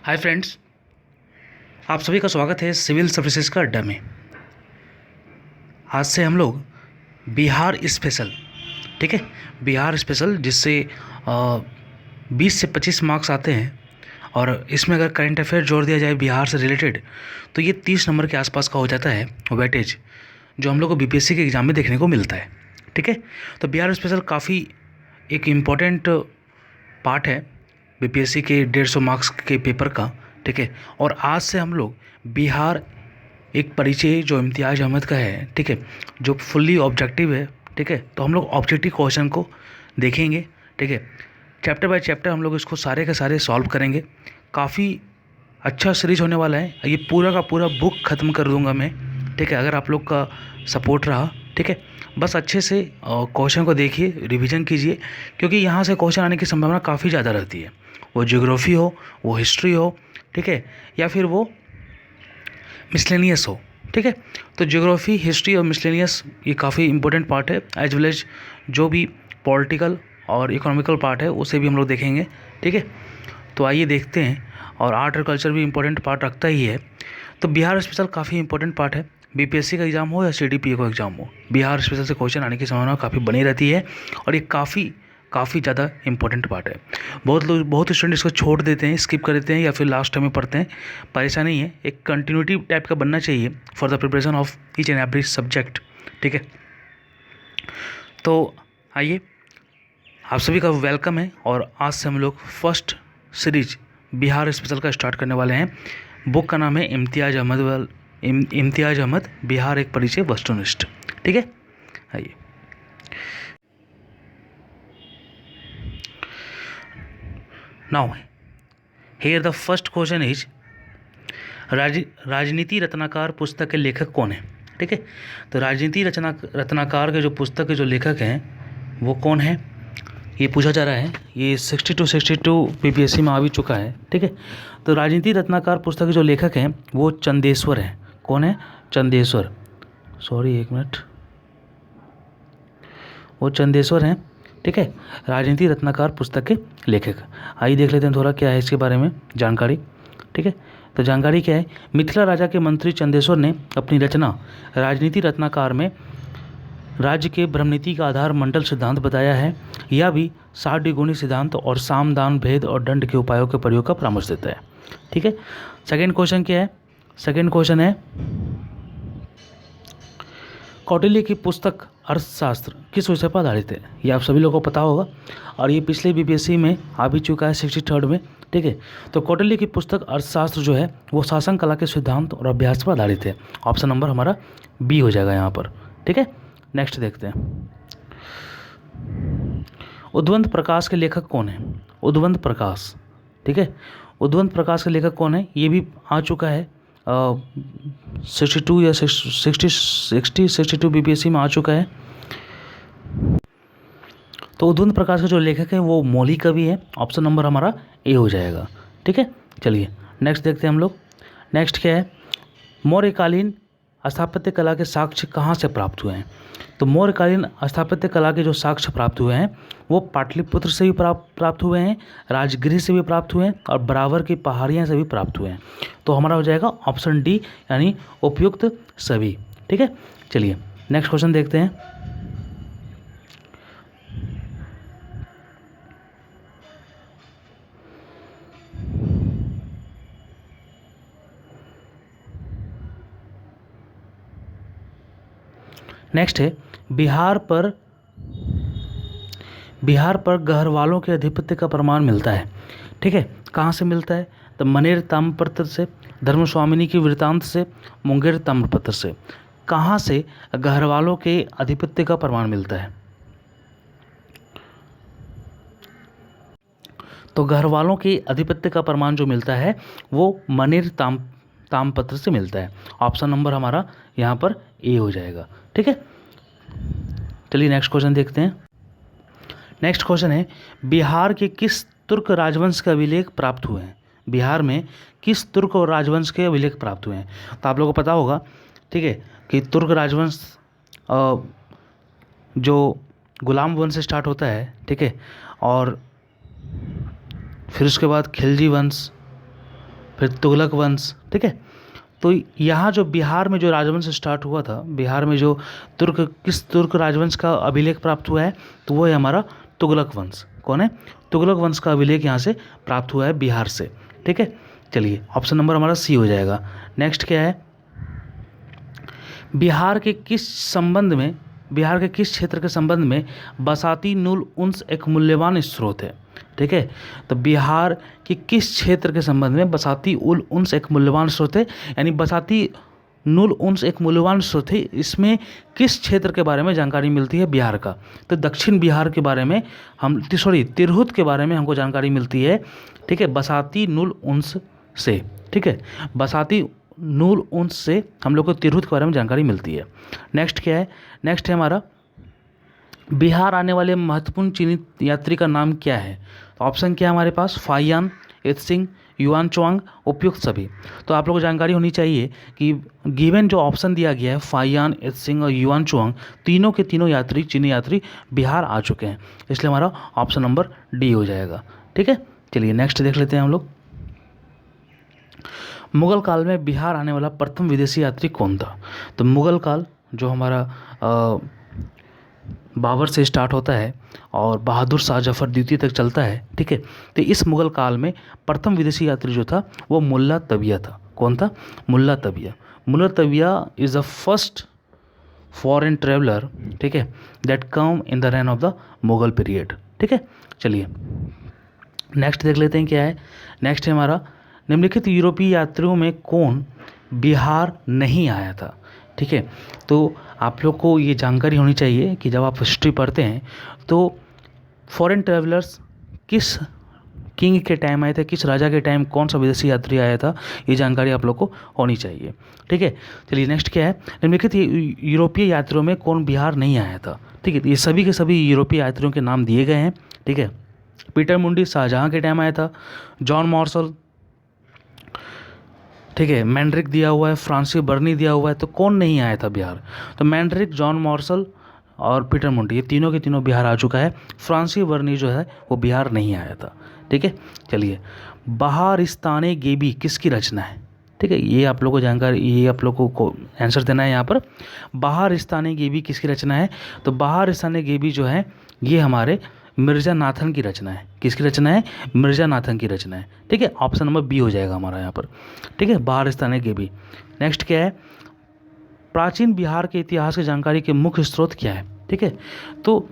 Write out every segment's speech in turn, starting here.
Hi friends, आप सभी का स्वागत है सिविल सर्विसेज का अड्डा में। आज से हम लोग बिहार स्पेशल, ठीक है, बिहार स्पेशल जिससे 20 से 25 मार्क्स आते हैं और इसमें अगर करंट अफेयर जोड़ दिया जाए बिहार से रिलेटेड तो ये 30 नंबर के आसपास का हो जाता है वेटेज, जो हम लोग को बीपीएससी के एग्ज़ाम में देखने को मिलता है। ठीक है, तो बिहार स्पेशल काफ़ी एक इम्पॉर्टेंट पार्ट है बीपीएससी के 150 मार्क्स के पेपर का। ठीक है, और आज से हम लोग बिहार एक परिचय जो इम्तियाज़ अहमद का है, ठीक है, जो फुल्ली ऑब्जेक्टिव है। ठीक है, तो हम लोग ऑब्जेक्टिव क्वेश्चन को देखेंगे। ठीक है, चैप्टर बाय चैप्टर हम लोग इसको सारे के सारे सॉल्व करेंगे। काफ़ी अच्छा सीरीज होने वाला है, ये पूरा का पूरा बुक ख़त्म कर दूंगा मैं। ठीक है, अगर आप लोग का सपोर्ट रहा। ठीक है, बस अच्छे से क्वेश्चन को देखिए, रिवीजन कीजिए, क्योंकि यहाँ से क्वेश्चन आने की संभावना काफ़ी ज़्यादा रहती है। वो ज्योग्राफी हो, वो हिस्ट्री हो, ठीक है, या फिर वो मिसलेनियस हो। ठीक है, तो ज्योग्राफी, हिस्ट्री और मिसलेनियस ये काफ़ी इंपॉर्टेंट पार्ट है, एज वेल एज जो भी पॉलिटिकल और इकोनॉमिकल पार्ट है उसे भी हम लोग देखेंगे। ठीक है, तो आइए देखते हैं। और आर्ट और कल्चर भी इंपॉर्टेंट पार्ट रखता ही है। तो बिहार स्पेशल काफ़ी इंपॉर्टेंट पार्ट है। बीपीएससी का एग्ज़ाम हो या सीडीपीए का एग्ज़ाम हो, बिहार स्पेशल से क्वेश्चन आने की संभावना काफ़ी बनी रहती है और ये काफ़ी ज़्यादा इंपॉर्टेंट पार्ट है। बहुत स्टूडेंट इसको छोड़ देते हैं, स्किप कर देते हैं या फिर लास्ट टाइम में पढ़ते हैं। परेशानी नहीं है, एक कंटिन्यूटी टाइप का बनना चाहिए for the preparation of each and every subject. ठीक है, तो आइए, आप सभी का वेलकम है और आज से हम लोग फर्स्ट सीरीज बिहार स्पेशल का स्टार्ट करने वाले हैं। बुक का नाम है इम्तियाज़ अहमद बिहार एक परिचय वस्तुनिष्ठ। ठीक है, आइए। Now here the first question is राजनीति रत्नाकर पुस्तक के लेखक कौन है। ठीक है, तो राजनीति रत्नाकर के जो पुस्तक के जो लेखक हैं वो कौन है, ये पूछा जा रहा है। ये 62 बीपीएससी में आ भी चुका है। ठीक है, तो राजनीति रत्नाकर पुस्तक के जो लेखक हैं वो चंदेश्वर हैं। कौन है? चंदेश्वर, सॉरी एक मिनट, वो चंदेश्वर हैं। ठीक है, राजनीति रत्नाकर पुस्तक के लेखक। आइए देख लेते हैं थोड़ा क्या है इसके बारे में जानकारी। ठीक है, तो जानकारी क्या है, मिथिला राजा के मंत्री चंदेश्वर ने अपनी रचना राजनीति रत्नाकर में राज्य के ब्रह्मनीति का आधार मंडल सिद्धांत बताया है। यह भी 60 द्विगुणी सिद्धांत और साम दान भेद और दंड के उपायों के प्रयोग का परामर्श देता है। ठीक है, सेकेंड क्वेश्चन क्या है, सेकेंड क्वेश्चन है कौटिल्य की पुस्तक अर्थशास्त्र किस विषय पर आधारित है। ये आप सभी लोगों को पता होगा और ये पिछले बीपीएससी में आ भी चुका है 63rd में। ठीक है, तो कौटिल्य की पुस्तक अर्थशास्त्र जो है वो शासन कला के सिद्धांत और अभ्यास पर आधारित है। ऑप्शन नंबर हमारा बी हो जाएगा यहाँ पर। ठीक है, नेक्स्ट देखते हैं। उद्वंत प्रकाश के लेखक कौन है? उद्वंत प्रकाश। ठीक है, उद्वंत प्रकाश के लेखक कौन है, ये भी आ चुका है 62 या 62 बीपीएससी में आ चुका है। तो उद्वंत प्रकाश के जो लेखक है वो मौलिक कवि है। ऑप्शन नंबर हमारा ए हो जाएगा। ठीक है, चलिए नेक्स्ट देखते हैं हम लोग। नेक्स्ट क्या है, मौर्यकालीन स्थापत्य कला के साक्ष्य कहाँ से प्राप्त हुए हैं। तो मौर्यकालीन स्थापत्य कला के जो साक्ष्य प्राप्त हुए हैं वो पाटलिपुत्र से भी प्राप्त हुए हैं, राजगृह से भी प्राप्त हुए हैं और बराबर की पहाड़ियाँ से भी प्राप्त हुए हैं। तो हमारा हो जाएगा ऑप्शन डी, यानी उपयुक्त सभी। ठीक है, चलिए नेक्स्ट क्वेश्चन देखते हैं। नेक्स्ट है बिहार पर गहरवालों के आधिपत्य का प्रमाण मिलता है। ठीक है, कहाँ से मिलता है, तो मनेर ताम्रपत्र से, धर्मस्वामिनी की वृत्तांत से, मुंगेर ताम्रपत्र से। कहाँ से गहरवालों के आधिपत्य का प्रमाण मिलता है, तो गहरवालों के आधिपत्य का प्रमाण जो मिलता है वो मनेर ताम्रपत्र से मिलता है। ऑप्शन नंबर हमारा यहाँ पर ए हो जाएगा। ठीक है, चलिए नेक्स्ट क्वेश्चन देखते हैं। नेक्स्ट क्वेश्चन है बिहार के किस तुर्क राजवंश के अभिलेख प्राप्त हुए हैं। बिहार में किस तुर्क और राजवंश के अभिलेख प्राप्त हुए हैं। तो आप लोगों को पता होगा, ठीक है, कि तुर्क राजवंश जो गुलाम वंश से स्टार्ट होता है। ठीक है, और फिर उसके बाद खिलजी वंश, फिर तुगलक वंश, ठीक है। तो यहाँ जो बिहार में जो राजवंश स्टार्ट हुआ था, बिहार में जो किस तुर्क राजवंश का अभिलेख प्राप्त हुआ है, तो वो है हमारा तुगलक वंश। कौन है? तुगलक वंश का अभिलेख यहाँ से प्राप्त हुआ है बिहार से, ठीक है। चलिए ऑप्शन नंबर हमारा सी हो जाएगा। नेक्स्ट क्या है? बिहार के किस क्षेत्र के संबंध में बसाती नूल उन्स एक मूल्यवान स्रोत है, ठीक है। तो बिहार के किस क्षेत्र के संबंध में बसाती उल उन्स एक मूल्यवान स्रोत है, यानी बसाती नूल उन्स एक मूल्यवान स्रोत है, इसमें किस क्षेत्र के बारे में जानकारी मिलती है बिहार का? तो दक्षिण बिहार के बारे में तिरहुत के बारे में हमको जानकारी मिलती है, ठीक है, बसाती नूल उन्स से, ठीक है। बसाती नूल उन्स से हम लोग को तिरहुत के बारे में जानकारी मिलती है। नेक्स्ट क्या है? नेक्स्ट है हमारा, बिहार आने वाले महत्वपूर्ण चीनी यात्री का नाम क्या है? तो ऑप्शन क्या है हमारे पास? फाहियान, त्सिंग, युआन चुआंग, उपयुक्त सभी। तो आप लोगों को जानकारी होनी चाहिए कि गिवन जो ऑप्शन दिया गया है फाहियान, त्सिंग और युआन चुआंग, तीनों के तीनों यात्री, चीनी यात्री बिहार आ चुके हैं, इसलिए हमारा ऑप्शन नंबर डी हो जाएगा, ठीक है। चलिए नेक्स्ट देख लेते हैं हम लोग। मुगल काल में बिहार आने वाला प्रथम विदेशी यात्री कौन था? तो मुगल काल जो हमारा बाबर से स्टार्ट होता है और बहादुर शाह जफर द्वितीय तक चलता है, ठीक है। तो इस मुगल काल में प्रथम विदेशी यात्री जो था वो मुल्ला तबिया था। कौन था? मुल्ला तबिया। मुल्ला तबिया is the first foreign traveller, ठीक है, that come in the reign of the Mughal period, ठीक है। चलिए नेक्स्ट देख लेते हैं क्या है। नेक्स्ट है हमारा, निम्नलिखित यूरोपीय यात्रियों में कौन बिहार नहीं आया था, ठीक है। तो आप लोग को ये जानकारी होनी चाहिए कि जब आप हिस्ट्री पढ़ते हैं तो फॉरेन ट्रैवलर्स किस किंग के टाइम आए थे, किस राजा के टाइम कौन सा विदेशी यात्री आया था, ये जानकारी आप लोग को होनी चाहिए, ठीक है। चलिए नेक्स्ट क्या है? निम्नलिखित यूरोपीय यात्रियों में कौन बिहार नहीं आया था, ठीक है। ये सभी के सभी यूरोपीय यात्रियों के नाम दिए गए हैं, ठीक है। पीटर मुंडी शाहजहाँ के टाइम आया था, जॉन मॉर्सल, ठीक है, मैंड्रिक दिया हुआ है, फ्रांसिस बर्नी दिया हुआ है, तो कौन नहीं आया था बिहार? तो मैंड्रिक, जॉन मॉर्सल और पीटर मुंडी, ये तीनों के तीनों बिहार आ चुका है। फ्रांसिस बर्नी जो है वो बिहार नहीं आया था, ठीक है। चलिए, बहारिस्तान गेबी किसकी रचना है, ठीक है, ये आप लोगों को जानकारी, ये आप लोगों को आंसर देना है यहाँ पर। बहारिस्तान गेबी किसकी रचना है? तो बहारिस्तान गेबी जो है ये हमारे मिर्जा नाथन की रचना है। किसकी रचना है? मिर्जा नाथन की रचना है, ठीक है। ऑप्शन नंबर बी हो जाएगा हमारा यहाँ पर, ठीक है, बहारिस्तान गेबी। नेक्स्ट क्या है? प्राचीन बिहार के इतिहास की जानकारी के मुख्य स्रोत क्या है, ठीक है। तो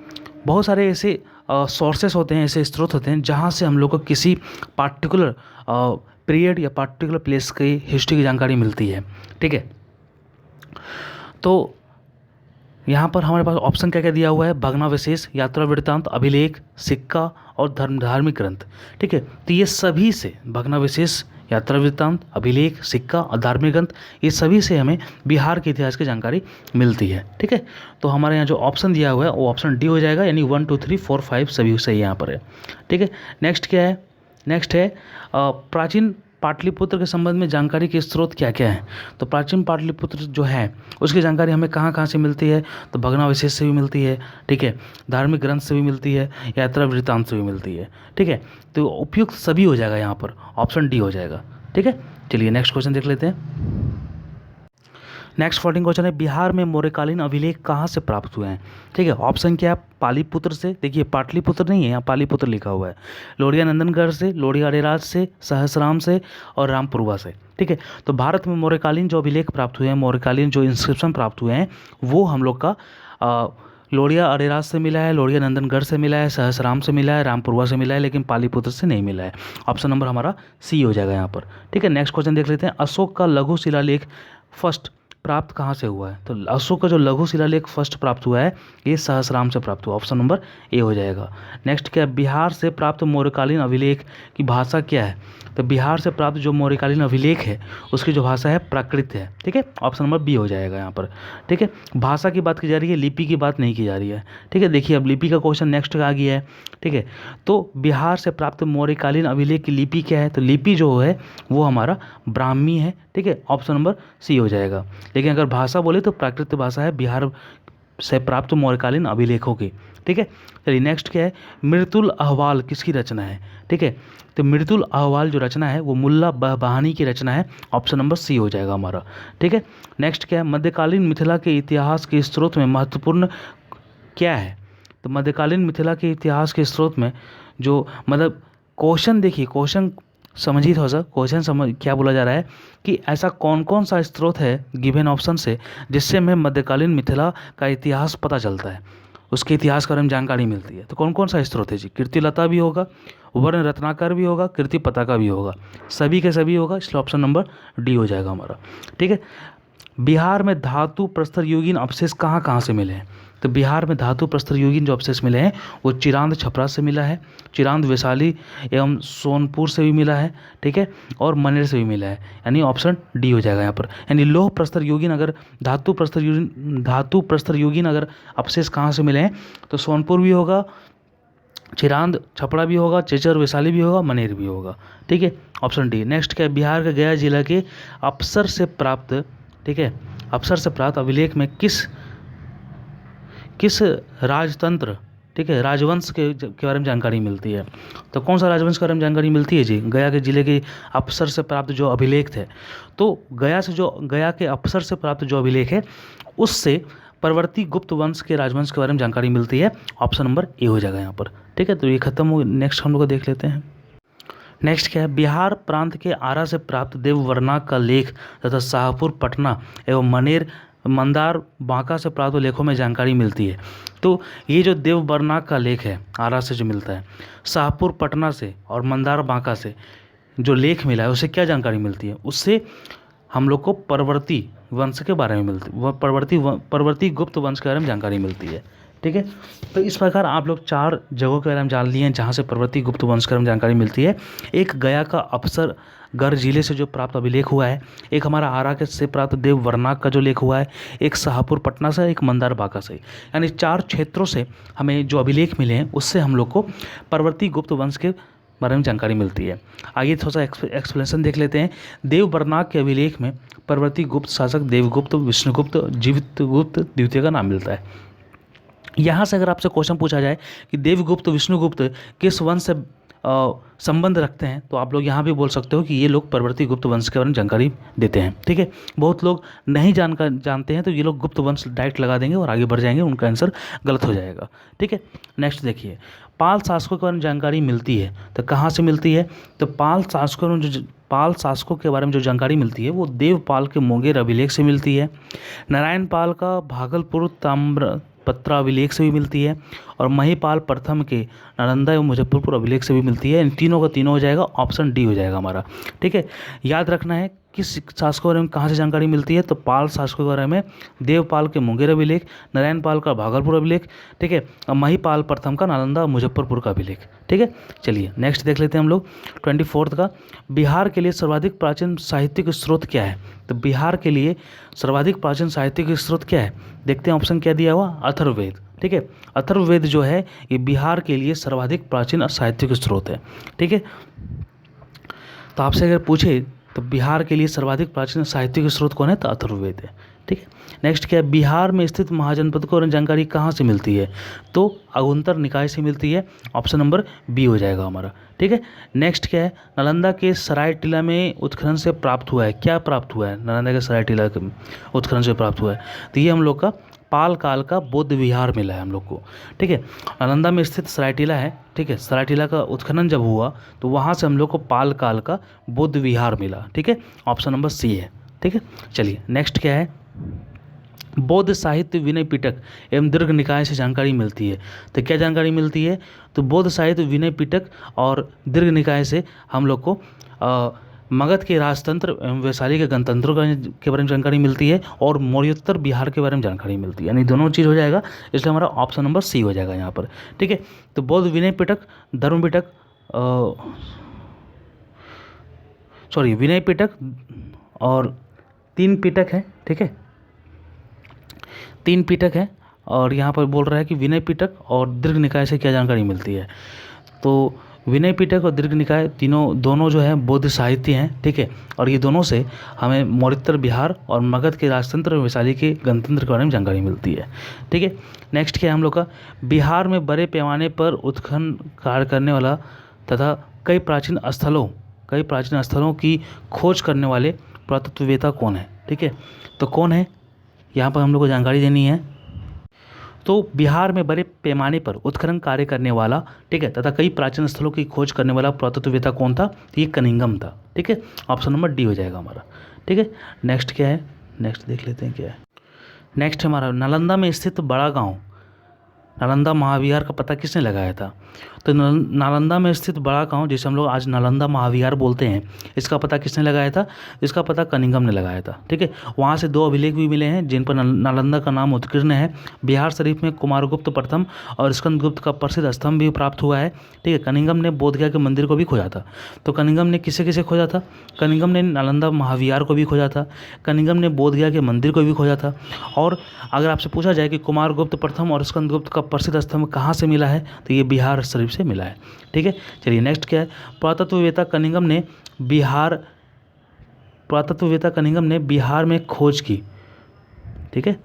बहुत सारे ऐसे सोर्सेस होते हैं, ऐसे स्रोत होते हैं जहाँ से हम लोग को किसी पार्टिकुलर पीरियड या पार्टिकुलर प्लेस की हिस्ट्री की जानकारी मिलती है, ठीक है। तो यहाँ पर हमारे पास ऑप्शन क्या क्या दिया हुआ है? भग्नावशेष, यात्रा वृत्तांत, अभिलेख, सिक्का और धार्मिक ग्रंथ, ठीक है। तो ये सभी से भग्नावशेष, यात्रा वृत्तांत, अभिलेख, सिक्का और धार्मिक ग्रंथ, ये सभी से हमें बिहार के इतिहास की जानकारी मिलती है, ठीक है। तो हमारे यहाँ जो ऑप्शन दिया हुआ है वो ऑप्शन डी हो जाएगा, यानी 1 2 3 4 5 सभी सही यहाँ पर है, ठीक है। नेक्स्ट क्या है? नेक्स्ट है प्राचीन पाटलिपुत्र के संबंध में जानकारी के स्रोत क्या क्या है? तो प्राचीन पाटलिपुत्र जो है उसकी जानकारी हमें कहाँ कहाँ से मिलती है? तो भग्नावशेष से भी मिलती है, ठीक है, धार्मिक ग्रंथ से भी मिलती है, यात्रा वृत्तांत से भी मिलती है, ठीक है। तो उपयुक्त सभी हो जाएगा यहाँ पर, ऑप्शन डी हो जाएगा, ठीक है। चलिए नेक्स्ट क्वेश्चन देख लेते हैं। नेक्स्ट 14 क्वेश्चन है, बिहार में मौर्यकालीन अभिलेख कहाँ से प्राप्त हुए हैं, ठीक है। ऑप्शन क्या है? पालीपुत्र से, देखिए पाटलिपुत्र नहीं है यहाँ, पालीपुत्र लिखा हुआ है, लोरिया नंदनगढ़ से, लोरिया अरेराज से, सहसराम से और रामपुरवा से, ठीक है। तो भारत में मौर्यकालीन जो अभिलेख प्राप्त हुए हैं, मौर्यकालीन जो इंस्क्रिप्शन प्राप्त हुए हैं, वो हम लोग का लोरिया अरेराज से मिला है, लोरिया नंदनगढ़ से मिला है, सहसराम से मिला है, रामपुरवा से मिला है, लेकिन पालीपुत्र से नहीं मिला है। ऑप्शन नंबर हमारा सी हो जाएगा यहाँ पर, ठीक है। नेक्स्ट क्वेश्चन देख लेते हैं, अशोक का लघु शिलालेख फर्स्ट प्राप्त कहाँ से हुआ है? तो अशोक का जो लघु शिलालेख फर्स्ट प्राप्त हुआ है ये सहसराम से प्राप्त हुआ, ऑप्शन नंबर ए हो जाएगा। नेक्स्ट क्या है? बिहार से प्राप्त मौर्यकालीन अभिलेख की भाषा क्या है? तो बिहार से प्राप्त जो मौर्यकालीन अभिलेख है उसकी जो भाषा है प्राकृत है, ठीक है, ऑप्शन नंबर बी हो जाएगा यहाँ पर, ठीक है। भाषा की बात की जा रही है, लिपि की बात नहीं की जा रही है, ठीक है। देखिए अब लिपि का क्वेश्चन नेक्स्ट आ गया है, ठीक है। तो बिहार से प्राप्त मौर्यकालीन अभिलेख की लिपि क्या है? तो लिपि जो है वो हमारा ब्राह्मी है, ठीक है, ऑप्शन नंबर सी हो जाएगा। लेकिन अगर भाषा बोले तो प्राकृत भाषा है बिहार से प्राप्त मौर्यकालीन अभिलेखों की। ठीक है, चलिए नेक्स्ट क्या है, मृतुल अहवाल किसकी रचना है। ठीक है, तो मृतुल अहवाल जो रचना है वो मुल्ला बहबानी की रचना है, ऑप्शन नंबर सी हो जाएगा हमारा। ठीक है, नेक्स्ट क्या है, मध्यकालीन मिथिला के इतिहास के स्रोत में महत्वपूर्ण क्या है। तो मध्यकालीन मिथिला के इतिहास के स्रोत में जो मतलब क्वेश्चन देखिए, क्वेश्चन समझिए थोड़ा सा, क्वेश्चन समझ क्या बोला जा रहा है कि ऐसा कौन कौन सा स्रोत है गिवन ऑप्शन से जिससे हमें मध्यकालीन मिथिला का इतिहास पता चलता है, उसके इतिहास के बारे में जानकारी मिलती है। तो कौन कौन सा स्रोत है जी, कीर्तिलता भी होगा, वर्ण रत्नाकर भी होगा, कीर्ति पताका भी होगा, सभी के सभी होगा, इसलिए ऑप्शन नंबर डी हो जाएगा हमारा। ठीक है, बिहार में धातु प्रस्तर युगीन अवशेष कहाँ कहाँ से मिले हैं। तो बिहार में धातु प्रस्तर युगीन जो अवशेष मिले हैं वो चिरांद छपरा से मिला है, चिरांद वैशाली एवं सोनपुर से भी मिला है। ठीक है, और मनेर से भी मिला है, यानी ऑप्शन डी हो जाएगा यहाँ पर। यानी लौह प्रस्तर युगीन अगर धातु प्रस्तर युगीन अगर अवशेष कहाँ से मिले हैं तो सोनपुर भी होगा, चिरांद छपरा भी होगा, चेचर वैशाली भी होगा, मनेर भी होगा। ठीक है, ऑप्शन डी। नेक्स्ट क्या है, बिहार के गया जिला के अफसर से प्राप्त, ठीक है, अफसर से प्राप्त अभिलेख में किस राजतंत्र, ठीक है, राजवंश के बारे में जानकारी मिलती है। तो कौन सा राजवंश के बारे में जानकारी मिलती है जी, गया के जिले के अफसर से प्राप्त जो अभिलेख थे, तो गया के अफसर से प्राप्त जो अभिलेख है उससे परवर्ती गुप्त वंश के राजवंश के बारे में जानकारी मिलती है, ऑप्शन नंबर ए हो जाएगा यहाँ पर। ठीक है, तो ये खत्म हो, नेक्स्ट हम लोग देख लेते हैं। नेक्स्ट क्या है, बिहार प्रांत के आरा से प्राप्त देववर्णा का लेख तथा शाहपुर पटना एवं मनेर मंदार बांका से प्राप्त लेखों में जानकारी मिलती है। तो ये जो देववर्णा का लेख है आरा से जो मिलता है, शाहपुर पटना से और मंदार बांका से जो लेख मिला है उससे क्या जानकारी मिलती है, उससे हम लोग को परवर्ती वंश के बारे में मिलती है, परवर्ती गुप्त वंश के बारे में जानकारी मिलती है। ठीक है, तो इस प्रकार आप लोग 4 जगहों के बारे में जान लिए हैं जहाँ से परवर्ती गुप्त वंश के बारे में जानकारी मिलती है। एक गया का अफसर गढ़ जिले से जो प्राप्त अभिलेख हुआ है, एक हमारा आरा के से प्राप्त देववर्णा का जो लेख हुआ है, एक शाहपुर पटना से, एक मंदार बांका से, यानी 4 क्षेत्रों से हमें जो अभिलेख मिले हैं उससे हम लोग को परवर्ती गुप्त वंश के बारे में जानकारी मिलती है। आइए थोड़ा सा एक्सप्लेनेशन देख लेते हैं। देववर्णा के अभिलेख में परवर्ती गुप्त शासक देवगुप्त, विष्णुगुप्त, जीवितगुप्त द्वितीय का नाम मिलता है। यहाँ से अगर आपसे क्वेश्चन पूछा जाए कि देवगुप्त विष्णुगुप्त किस वंश से संबंध रखते हैं, तो आप लोग यहाँ भी बोल सकते हो कि ये लोग परवर्ती गुप्त वंश के बारे में जानकारी देते हैं। ठीक है, बहुत लोग नहीं जानते हैं तो ये लोग गुप्त वंश डायरेक्ट लगा देंगे और आगे बढ़ जाएंगे, उनका आंसर गलत हो जाएगा। ठीक है, नेक्स्ट देखिए, पाल शासकों के बारे में जानकारी मिलती है, तो कहाँ से मिलती है, तो पाल शासकों के बारे में जो जानकारी मिलती है वो देवपाल के मुंगेर अभिलेख से मिलती है, नारायण पाल का भागलपुर ताम्रपत्र अभिलेख से भी मिलती है, और महिपाल प्रथम के नालंदा एवं मुजफ्फरपुर अभिलेख से भी मिलती है। इन तीनों का तीनों हो जाएगा, ऑप्शन डी हो जाएगा हमारा। ठीक है, याद रखना है किस शासकों के बारे में कहाँ से जानकारी मिलती है, तो पाल शासकों के बारे में देवपाल के मुंगेर अभिलेख, नारायण पाल का भागलपुर अभिलेख, ठीक है, और महिपाल प्रथम का नालंदा और मुजफ्फरपुर का अभिलेख। ठीक है, चलिए नेक्स्ट देख लेते हैं हम लोग 24 का, बिहार के लिए सर्वाधिक प्राचीन साहित्यिक स्रोत क्या है। तो बिहार के लिए सर्वाधिक प्राचीन साहित्यिक स्रोत क्या है, देखते हैं ऑप्शन क्या दिया हुआ, अथर्ववेद। ठीक है, अथर्ववेद जो है ये बिहार के लिए सर्वाधिक प्राचीन साहित्यिक स्रोत है। ठीक है, तो आपसे अगर पूछे तो बिहार के लिए सर्वाधिक प्राचीन साहित्यिक स्रोत कौन है, तो अथर्ववेद है। ठीक है, नेक्स्ट क्या है, बिहार में स्थित महाजनपद को जानकारी कहाँ से मिलती है, तो अगुंतर निकाय से मिलती है, ऑप्शन नंबर बी हो जाएगा हमारा। ठीक है, नेक्स्ट क्या है, नालंदा के सराय टीला में उत्खनन से प्राप्त हुआ है, क्या प्राप्त हुआ है, नालंदा के सराय टीला के उत्खनन से प्राप्त हुआ है, तो ये हम लोग का पाल काल का बौद्ध विहार मिला है हम लोग को। ठीक है, नालंदा में स्थित सरायटीला है। ठीक है, सरायटीला का उत्खनन जब हुआ तो वहाँ से हम लोग को पाल काल का बौद्ध विहार मिला। ठीक है, ऑप्शन नंबर सी है। ठीक है, चलिए नेक्स्ट क्या है, बौद्ध साहित्य विनय पिटक एवं दीर्घ निकाय से जानकारी मिलती है। तो क्या जानकारी मिलती है, तो बौद्ध साहित्य विनय पिटक और दीर्घ निकाय से हम लोग को मगध के राजतंत्र एवं वैशाली के गणतंत्रों के बारे में जानकारी मिलती है, और मौर्योत्तर बिहार के बारे में जानकारी मिलती है, यानी दोनों चीज़ हो जाएगा, इसलिए हमारा ऑप्शन नंबर सी हो जाएगा यहाँ पर। ठीक है, तो बौद्ध विनय पिटक, धर्म पिटक, विनय पिटक और 3 पिटक है। ठीक है, 3 पिटक है, और यहाँ पर बोल रहा है कि विनय पिटक और दीर्घ निकाय से क्या जानकारी मिलती है, तो विनय पिटक और दीर्घ निकाय दोनों जो है बौद्ध साहित्य हैं, ठीक है। और ये दोनों से हमें मौर्योत्तर बिहार और मगध के राजतंत्र और वैशाली के गणतंत्र के बारे में जानकारी मिलती है, ठीक है। नेक्स्ट क्या है हम लोग का, बिहार में बड़े पैमाने पर उत्खनन कार्य करने वाला तथा कई प्राचीन स्थलों की खोज करने वाले पुरातत्ववेत्ता कौन है, ठीक है। तो कौन है, यहाँ पर हम लोग को जानकारी देनी है। तो बिहार में बड़े पैमाने पर उत्खनन कार्य करने वाला, ठीक है, तथा कई प्राचीन स्थलों की खोज करने वाला पुरातत्ववेत्ता कौन था, तो ये कनिंघम था, ठीक है। ऑप्शन नंबर डी हो जाएगा हमारा, ठीक है। नेक्स्ट क्या है, नेक्स्ट देख लेते हैं क्या है। नेक्स्ट हमारा नालंदा में स्थित बड़ा गांव नालंदा महाविहार का पता किसने लगाया था। तो नालंदा में स्थित बड़ा गांव, जिसे हम लोग आज नालंदा महाविहार बोलते हैं, इसका पता किसने लगाया था, इसका पता कनिंघम ने लगाया था, ठीक है। वहाँ से 2 अभिलेख भी मिले हैं जिन पर नालंदा का नाम उत्कीर्ण है। बिहार शरीफ में कुमारगुप्त प्रथम और स्कंदगुप्त का प्रसिद्ध स्तंभ भी प्राप्त हुआ है, ठीक है। कनिंघम ने बोधगया के मंदिर को भी खोजा था। तो कनिंघम ने किसे किसे खोजा था, कनिंघम ने नालंदा महाविहार को भी खोजा था, कनिंघम ने बोधगया के मंदिर को भी खोजा था। और अगर आपसे पूछा जाए कि कुमारगुप्त प्रथम और स्कंदगुप्त का प्रसिद्ध स्तंभ कहाँ से मिला है, तो ये बिहार शरीफ से मिला है, ठीक है। चलिए नेक्स्ट क्या है, पुरातत्ववेत्ता कनिंघम ने बिहार में खोज की, ठीक है।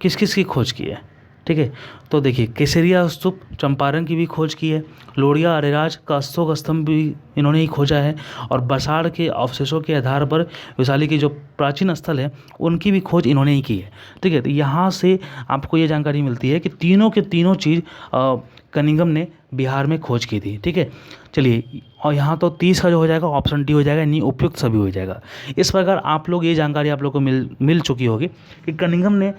किस किस की खोज की है, ठीक है। तो देखिए केसरिया स्तूप चंपारण की भी खोज की है, लोरिया अरेराज का अशोक स्तंभ भी इन्होंने ही खोजा है, और बसाड़ के अवशेषों के आधार पर वैशाली की जो प्राचीन स्थल है उनकी भी खोज इन्होंने ही की है, ठीक है। तो यहाँ से आपको ये जानकारी मिलती है कि तीनों के तीनों चीज़ कनिंघम ने बिहार में खोज की थी, ठीक है। चलिए, और यहाँ तो 30 का जो हो जाएगा ऑप्शन डी हो जाएगा, यानी उपयुक्त सभी हो जाएगा। इस प्रकार आप लोग ये जानकारी आप लोग को मिल चुकी होगी कि कनिंघम ने,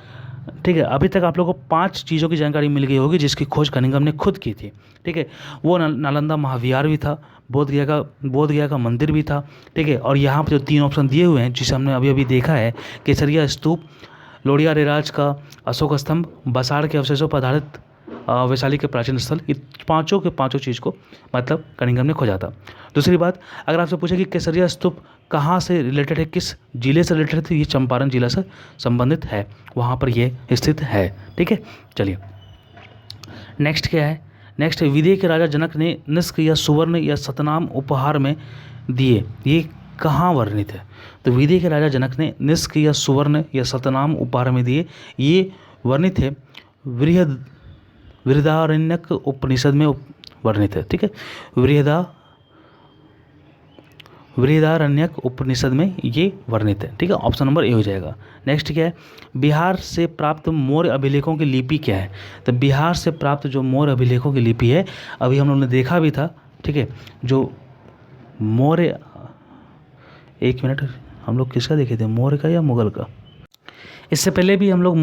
ठीक है, अभी तक आप लोगों को 5 चीज़ों की जानकारी मिल गई होगी जिसकी खोज कनिंघम ने खुद की थी, ठीक है। वो नालंदा महाविहार भी था, बोधगया का मंदिर भी था, ठीक है। और यहाँ पर जो 3 ऑप्शन दिए हुए हैं जिसे हमने अभी अभी देखा है, केसरिया स्तूप, लोरिया रेराज का अशोक स्तंभ, बसाड़ के अवशेषों पर आधारित वैशाली के प्राचीन स्थल, ये पाँचों के पाँचों चीज़ को मतलब कनिंघम ने खोजा था। दूसरी बात, अगर आपसे पूछे कि केसरिया स्तूप कहाँ से रिलेटेड है, किस जिले से रिलेटेड है, तो ये चंपारण जिला से संबंधित है, वहाँ पर ये स्थित है, ठीक है। चलिए नेक्स्ट क्या है, नेक्स्ट विदेह के राजा जनक ने निष्क या सुवर्ण या सतनाम उपहार में दिए, ये कहाँ वर्णित है। तो विदेह के राजा जनक ने निष्क या सुवर्ण या सतनाम उपहार में दिए, ये वर्णित है बृहदारण्यक उपनिषद में वर्णित है, ठीक है। बृहदारण्यक उपनिषद में ये वर्णित है, ठीक है। ऑप्शन नंबर ए हो जाएगा। नेक्स्ट क्या है, बिहार से प्राप्त मौर्य अभिलेखों की लिपि क्या है। तो बिहार से प्राप्त जो मौर्य अभिलेखों की लिपि है, अभी हम लोगों ने देखा भी था, ठीक है। जो मौर्य, एक मिनट, हम लोग किसका देखे थे, मौर्य का या मुगल का। इससे पहले भी हम लोग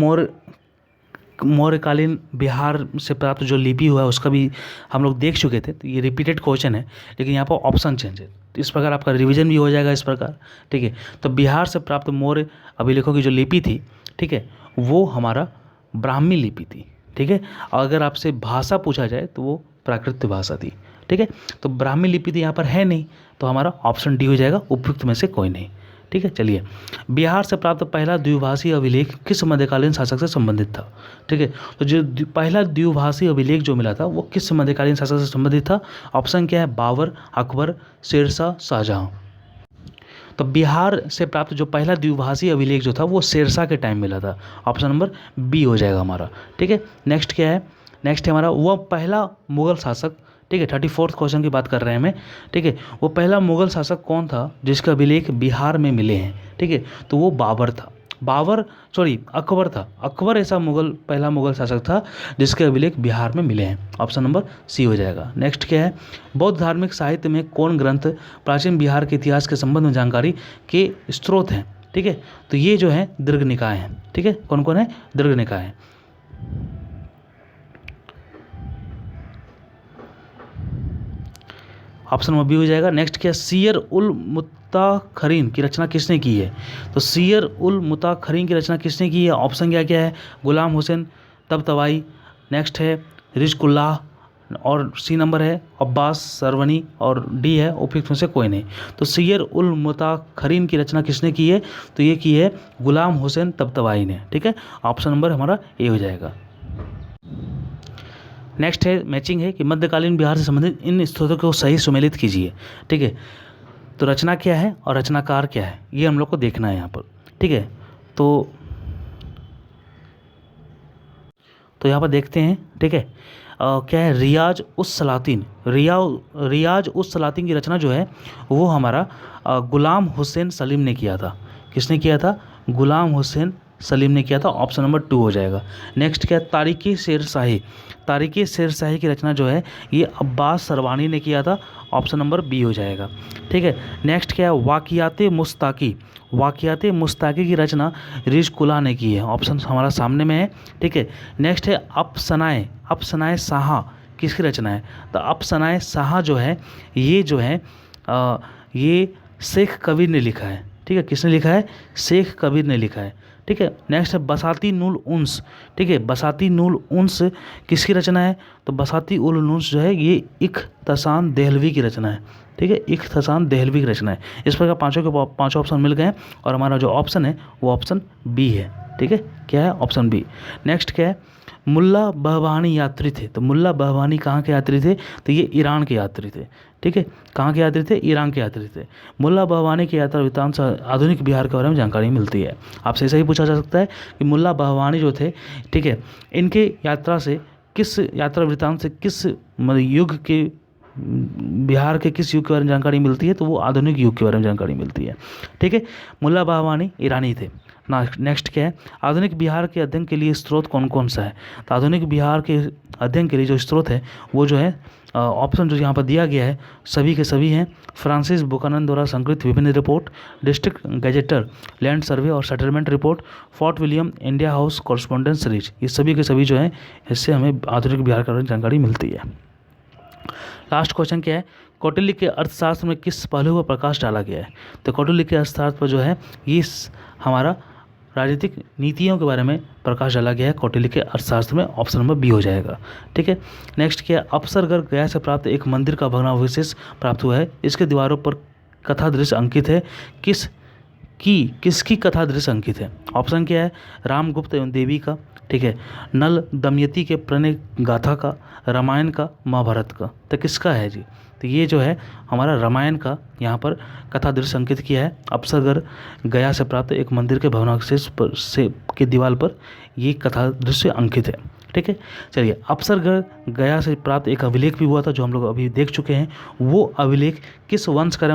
मौर्यकालीन बिहार से प्राप्त जो लिपि हुआ है उसका भी हम लोग देख चुके थे। तो ये रिपीटेड क्वेश्चन है, लेकिन यहाँ पर ऑप्शन चेंज है, तो इस प्रकार आपका रिवीजन भी हो जाएगा इस प्रकार, ठीक है। तो बिहार से प्राप्त मौर्य अभिलेखों की जो लिपि थी, ठीक है, वो हमारा ब्राह्मी लिपि थी, ठीक है। और अगर आपसे भाषा पूछा जाए तो वो प्राकृत भाषा थी, ठीक है। तो ब्राह्मी लिपि तो यहाँ पर है नहीं, तो हमारा ऑप्शन डी हो जाएगा, उपयुक्त में से कोई नहीं, ठीक है। चलिए, बिहार से प्राप्त पहला द्विभाषी अभिलेख किस मध्यकालीन शासक से संबंधित था, ठीक है। तो जो पहला द्विभाषी अभिलेख जो मिला था वो किस मध्यकालीन शासक से संबंधित था। ऑप्शन क्या है, बाबर, अकबर, शेरशाह, शाहजहां। तो बिहार से प्राप्त जो पहला द्विभाषी अभिलेख जो था वो शेरशाह के टाइम मिला था, ऑप्शन नंबर बी हो जाएगा हमारा, ठीक है। नेक्स्ट क्या है, नेक्स्ट है हमारा वह पहला मुगल शासक, ठीक है। 34th क्वेश्चन की बात कर रहे हैं हमें, ठीक है। वो पहला मुगल शासक कौन था जिसके अभिलेख बिहार में मिले हैं, ठीक है। तो वो अकबर था। अकबर ऐसा पहला मुगल शासक था जिसके अभिलेख बिहार में मिले हैं, ऑप्शन नंबर सी हो जाएगा। नेक्स्ट क्या है, बौद्ध धार्मिक साहित्य में कौन ग्रंथ प्राचीन बिहार के इतिहास के संबंध में जानकारी के स्रोत हैं, ठीक है। तो ये जो है दीर्घ निकाय हैं, ठीक है। कौन कौन है, दीर्घ निकाय हैं। ऑप्शन नंबर बी हो जाएगा। नेक्स्ट क्या, सियर उल मुताखरीन की रचना किसने की है। तो सियर उल मुताखरीन की रचना किसने की है, ऑप्शन क्या क्या है, गुलाम हुसैन तबतबाई, नेक्स्ट है रिजकुल्लाह, और सी नंबर है अब्बास सरवनी, और डी है उपयुक्त में से कोई नहीं। तो सियर उल मुताखरीन की रचना किसने की है, तो ये की है गुलाम हुसैन तबतबाई ने, ठीक है। ऑप्शन नंबर हमारा ए हो जाएगा। नेक्स्ट है मैचिंग है कि मध्यकालीन बिहार से संबंधित इन स्त्रोतों को सही सुमेलित कीजिए। ठीक है, तो रचना क्या है और रचनाकार क्या है ये हम लोग को देखना है यहाँ पर। ठीक है, तो यहाँ पर देखते हैं। ठीक है, क्या है, रियाज उस सलातीन, रियाज उस सलातीन की रचना जो है वो हमारा गुलाम हुसैन सलीम ने किया था। किसने किया था? गुलाम हुसैन सलीम ने किया था। ऑप्शन नंबर 2 हो जाएगा। नेक्स्ट क्या है, तारीकी शेर शाही, तारीकी शेर शाही की रचना जो है ये अब्बास सरवानी ने किया था। ऑप्शन नंबर बी हो जाएगा। ठीक है, नेक्स्ट क्या है, वाक़ियात मुस्ताकी, वाक़ियात मुस्ताकी की रचना रिज कुला ने की है। ऑप्शन हमारा सामने में है। ठीक है, नेक्स्ट है अफसनाए, अफसनाए साहा किसकी रचना है? तो अफसनाए साहा जो है ये जो है ये शेख कबीर ने लिखा है। ठीक है, किसने लिखा है? शेख कबीर ने लिखा है। ठीक है, नेक्स्ट है बसाती नुल उन्स। ठीक है, बसाती नुल उन्स किसकी रचना है? तो बसाती उल उन्स जो है ये इख्तसान देहलवी की रचना है। ठीक है, इख्तसान देहलवी की रचना है। इस प्रकार पांचों के पांचों ऑप्शन मिल गए हैं और हमारा जो ऑप्शन है वो ऑप्शन बी है। ठीक है, क्या है? Option B. नेक्स्ट क्या है, मुल्ला बहबानी यात्री थे। तो मुल्ला बहबानी कहाँ के यात्री थे? तो ये ईरान के यात्री थे। ठीक है, कहाँ के यात्री थे? ईरान के यात्री थे। मुल्ला बहबानी की यात्रा वृत्तांत से आधुनिक बिहार के बारे में जानकारी मिलती है। आपसे ऐसा ही पूछा जा सकता है कि मुल्ला बहबानी जो थे, ठीक है, इनके यात्रा से किस यात्रा वृत्तांत से किस युग के बिहार के किस युग के बारे में जानकारी मिलती है? तो वो आधुनिक युग के बारे में जानकारी मिलती है। ठीक है, मुल्ला बहबानी ईरानी थे। नेक्स्ट क्या है, आधुनिक बिहार के अध्ययन के लिए स्रोत कौन कौन सा है? तो आधुनिक बिहार के अध्ययन के लिए जो स्रोत है वो जो है ऑप्शन जो यहाँ पर दिया गया है सभी के सभी हैं। फ्रांसिस बुकानन द्वारा संकलित विभिन्न रिपोर्ट, डिस्ट्रिक्ट गैजेटर, लैंड सर्वे और settlement report, fort William, India house correspondence series, ये सभी के सभी जो हैं इससे हमें आधुनिक बिहार के बारे में जानकारी मिलती है। लास्ट क्वेश्चन क्या है, कौटिल्य के अर्थशास्त्र में किस पहलू पर प्रकाश डाला गया है? तो कौटिल्य के अर्थशास्त्र पर जो है ये हमारा राजनीतिक नीतियों के बारे में प्रकाश डाला गया है कौटिल्य के अर्थशास्त्र में। ऑप्शन नंबर बी हो जाएगा। ठीक है, नेक्स्ट क्या है, अफसरगढ़ गया से प्राप्त एक मंदिर का भग्नावशेष प्राप्त हुआ है। इसके दीवारों पर कथा दृश्य अंकित है। किसकी कथा दृश्य अंकित है? ऑप्शन क्या है, रामगुप्त एवं देवी का, ठीक है, नल दमयंती के प्रणय गाथा का, रामायण का, महाभारत का। तो किसका है जी? तो ये जो है हमारा रामायण का यहाँ पर कथा दृश्य अंकित किया है। अफसरगढ़ गया से प्राप्त एक मंदिर के भग्नावशेष पर से के दीवार पर ये कथा दृश्य अंकित है। ठीक है, चलिए, अफसरगढ़ गया से प्राप्त एक अभिलेख भी हुआ था जो हम लोग अभी देख चुके हैं। वो अभिलेख किस वंश का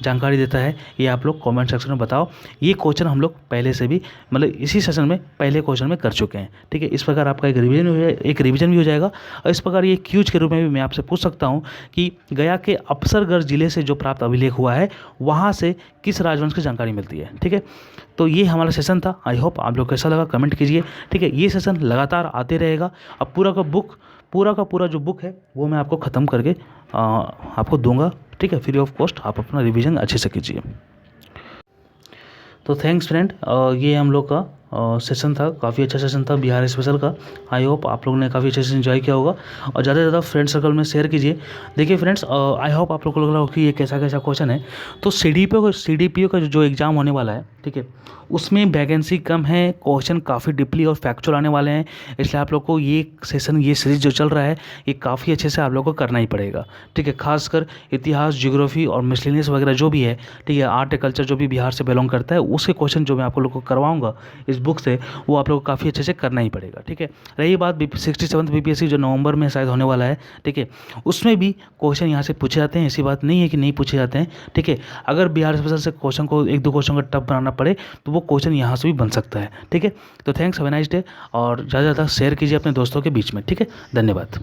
जानकारी देता है ये आप लोग कमेंट सेक्शन में बताओ। ये क्वेश्चन हम लोग पहले से भी मतलब इसी सेशन में पहले क्वेश्चन में कर चुके हैं। ठीक है, इस प्रकार आपका एक रिवीजन भी हो जाएगा और इस प्रकार ये क्यूज के रूप में भी मैं आपसे पूछ सकता हूँ कि गया के अफसरगढ़ जिले से जो प्राप्त अभिलेख हुआ है वहाँ से किस राजवंश की जानकारी मिलती है। ठीक है, तो ये हमारा सेशन था। आई होप आप लोग कैसा लगा कमेंट कीजिए। ठीक है, ये सेशन लगातार आते रहेगा। अब पूरा का पूरा जो बुक है वो मैं आपको ख़त्म करके आपको दूंगा। ठीक है, फ्री ऑफ कॉस्ट, आप अपना रिवीजन अच्छे से कीजिए। तो थैंक्स फ्रेंड, ये हम लोग का सेशन था, काफ़ी अच्छा सेशन था बिहार स्पेशल का। आई होप आप लोगों ने काफ़ी अच्छे से इन्जॉय किया होगा और ज़्यादा से ज़्यादा फ्रेंड सर्कल में शेयर कीजिए। देखिए फ्रेंड्स, आई होप आप लोग को लग रहा हो कि ये कैसा क्वेश्चन है। तो CDPO का जो एग्ज़ाम होने वाला है, ठीक है, उसमें वैकेंसी कम है, क्वेश्चन काफ़ी डीपली और फैक्चुअल आने वाले हैं। इसलिए आप लोग को ये सेशन, ये सीरीज जो चल रहा है ये काफ़ी अच्छे से आप लोग को करना ही पड़ेगा। ठीक है, खासकर इतिहास, ज्योग्राफी और मिसलेनियस वगैरह जो भी है, ठीक है, आर्ट एंड कल्चर जो भी बिहार से बिलोंग करता है उसके क्वेश्चन जो मैं आप लोग को करवाऊंगा इस बुक से, वो आप लोग को काफ़ी अच्छे से करना ही पड़ेगा। ठीक है, रही बात 67th BPSC जो नवंबर में शायद होने वाला है, ठीक है, उसमें भी क्वेश्चन यहाँ से पूछे जाते हैं। ऐसी बात नहीं है कि नहीं पूछे जाते हैं। ठीक है, अगर बिहार स्पेशल से क्वेश्चन को एक दो क्वेश्चन का टफ बनाना पड़े तो वो क्वेश्चन यहाँ से भी बन सकता है। ठीक है, तो thanks, have a nice day और ज़्यादा से ज़्यादा शेयर कीजिए अपने दोस्तों के बीच में। ठीक है, धन्यवाद।